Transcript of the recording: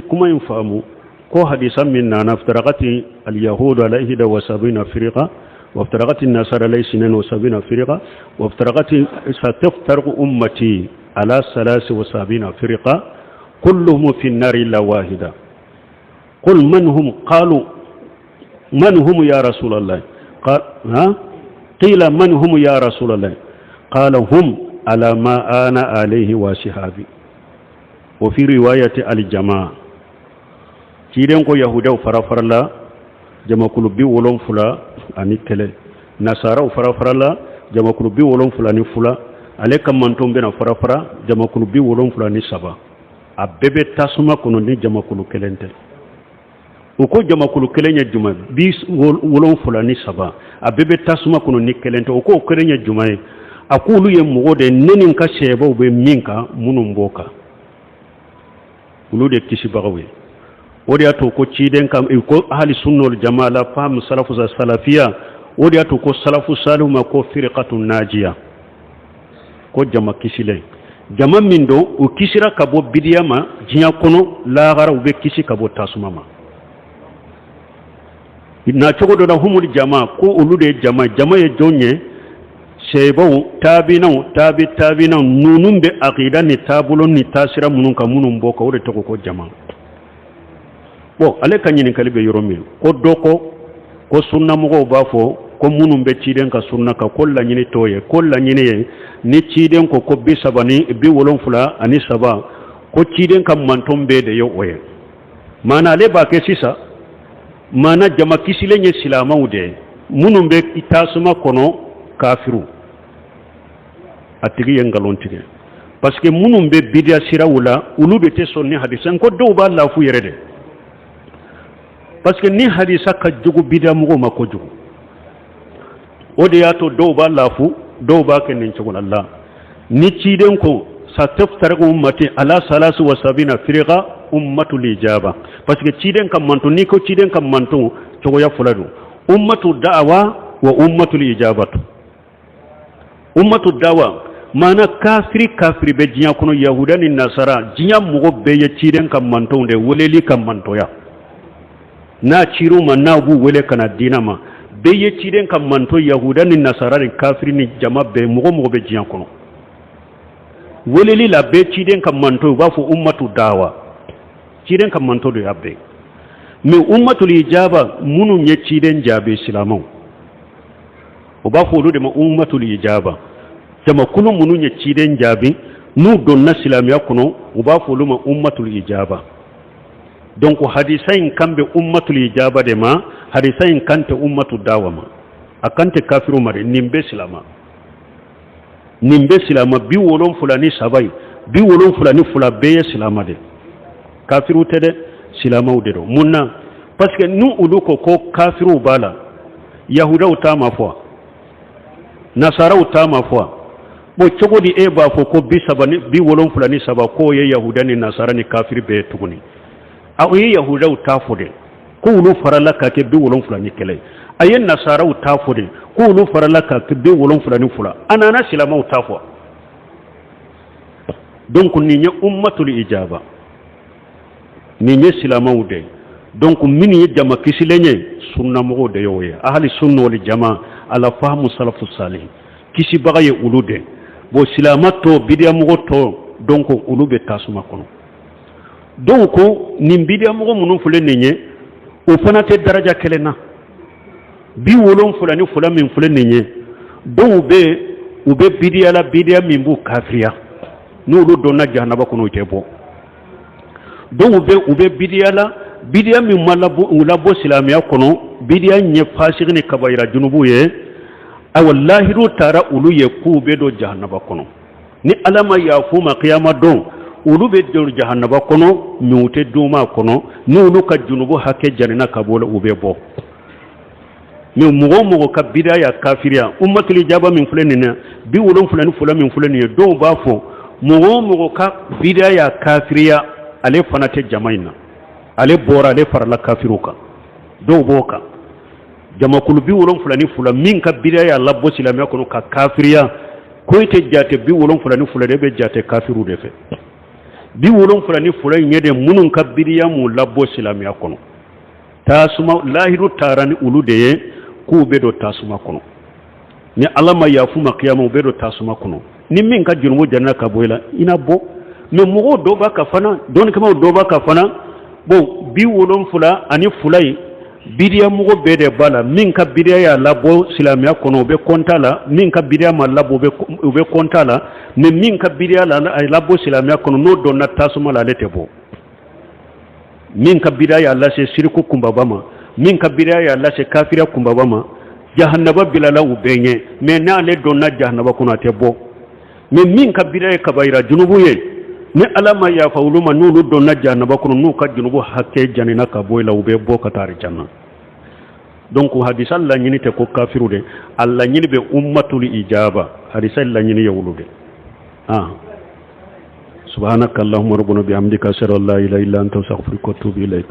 kuma infamu ko hadisan min na naftaraqati al-yahud ala 71 firqa وافترقت النصارى على 72 فرقة وافترقت ستفترق أمتي على 73 فرقة كلهم في النار إلا واحدة قل من هم قالوا من هم يا رسول الله قال قيل من هم يا رسول الله قال هم على ما أنا عليه وصحابي وفي رواية الجماعة كيرنكو يهودا وفرافر الله jama kulu bi wolon fula ani kele nasara u farafara la jama kulu bi wolon fula ni fula ale kam manton bena farafara jama kulu bi wolon fula ni saba a bebe tasuma kono ni jama kulu kelente uko jama kulu kelenya juma bi wolon fula ni saba a bebe tasuma kono ni kelente uko kelenya juma akulu ye mugode nenin ka sheba be minka munun boka ulu de kisi bagawe wodi ato ko ciden kam ko ahli sunnol jamaa la fahmu salafu salafia wodi ato ko salafu salu ma ko firqatun najiya ko jama kisile jama mindo o kisira kabo bidiyama jinya kono la gara ube kisi kabo tasumama na chogo do da humul jamaa ko ulude jamaa ye jonye sheybaw tabina nunumbe aqida ni tabulon ni tasira munun ka munun boka wodi to ko jamaa bon ale ka ɲini kali be yoro min ko doko ko sunna mogo ba fo ko munun be ciden ka sunna ka ko la ɲini toye ko la ɲini ye ni ciden ko bi sabani bi wolon fula ani saba ko ciden ka manton be de yo oye mana ale ba ke sisa mana jama kisile nye silamaw de munun be itasuma kono kafiru atigi yengalontige parce que munun be bidia sirawula ulu be te sonni hadisan ko do ba la fu yere de parce que ni hadisa ka jugu bida mugo mako jugu ode yato do ba lafu do ba ken nin chugo Allah ni ciden ko sa taftar ummati ala salasu wa sabina firqa ummatul ijaba parce que ciden kam manto ni ko ciden kam manto chugo ya fuladu ummatu da'wa wa ummatul ijabatu ummatu da'wa mana kafiri be jinya kono yahuda ni nasara jinya mugo be ye ciden kam manto de woleli kam manto ya na ciro ma na bu wele kana dinama be ye ciden kam manto yahuda ni nasara ni kafiri ni jama be mugo be jiyan kono weleli la be ciden kam manto ba fu ummatu dawa ciden kam manto do yabbe mi ummatul ijaba munu nye ciden jabe islamaw o ba fu de ma ummatul ijaba jama kunu munu nye ciden jabe nu donna islamiya kono o ba fu ma ummatul ijaba donc hadisain kambe ummatul ijaba de ma hadisain kante ummatu dawama akante kafiru mare nimbe silama bi wolon fulani sabai bi wolon fulani fula beye silama de kafiru tede silama udero munna parce que nu uluko ko kafiru bala yahuda utama fo nasara utama fo bo chogodi e ba fo ko bi sabani bi wolon fulani saba ko ye yahuda ni nasara ni kafiri be tuguni ayi yahuda utafode ko ulu farala ka ke bi wolon fulani kele ayen nasara utafode ko ulu farala ka ke bi wolon fulani fula anana silama utafo donc ni nye ummatul ijaba ni nye silama ude donc min ye jama kisilenye sunna mogo de yoye ahli sunna wal jamaa ala fahmu salafus salih kisi bagaye ulude bo silama to bidia mogo to donc ulu be tasuma kono donc nin bidia mogo munun fule ninye o fana te daraja kelena bi wolon fulani fula min fule ninye donc ube bidia min bu kafriya n'olu donna jahannaba kono te bo donc ube bidia min malabo silamiya kono bidia nye fasik ni kabaira junubu ye ay wallahi ru tara ulu ye ku be do jahannaba kono ni alama ya fuma qiyama don ulu be do jahannaba kono nyute duma kono ni ulu ka junubu hake janina kabola ube bo ni mugo ka bidia kafiriya ummatul ijaba min fulanina bi ulun fulani fulani min fulani do ba fo mugo ka bidia kafiriya ale fanate jamaina ale bora ale farala kafiruka do boka jama kulu bi ulun fulani fulani min ka bidia labbo silamiya kono ka kafiriya ko ite jate bi ulun fulani fulani be jate kafiru de fe bi wolon fulani fulay nyede munun ka biriya mu labbo silamiya kono tasuma lahiru tarani ulu de ku be do tasuma kono ni alama yafuma qiyama be do tasuma kono ni min ka junubu janna ka boyla ina bo me mogo do ba ka fana don kama do ba ka fana bon bi wolon fula ani fulay biriya mogo be de bala min ka biriya ya labo silamiya kono be kontala min ka biriya ma labo be kontala ne min ka biriya la labo silamiya kono no do na tasuma la lete bo min ka biriya ya la se sirku kumbabama min ka biriya ya la se kafira kumbabama jahannaba bilala ubenye me na le do na jahannaba kono ate bo me min ka biriya kabaira junubu ye ne alama ya fauluma nunu do na jahannaba kono nu ka junubu hakke janina ka boyla ube bo ka tari janna donc hadisa Allah nyini te ko kafiru de Allah nyini be ummatul ijaba hadisa Allah nyini yawlude subhanakallahumma rabbana bihamdika ashhadu an la ilaha illa anta astaghfiruka wa atubu ilaik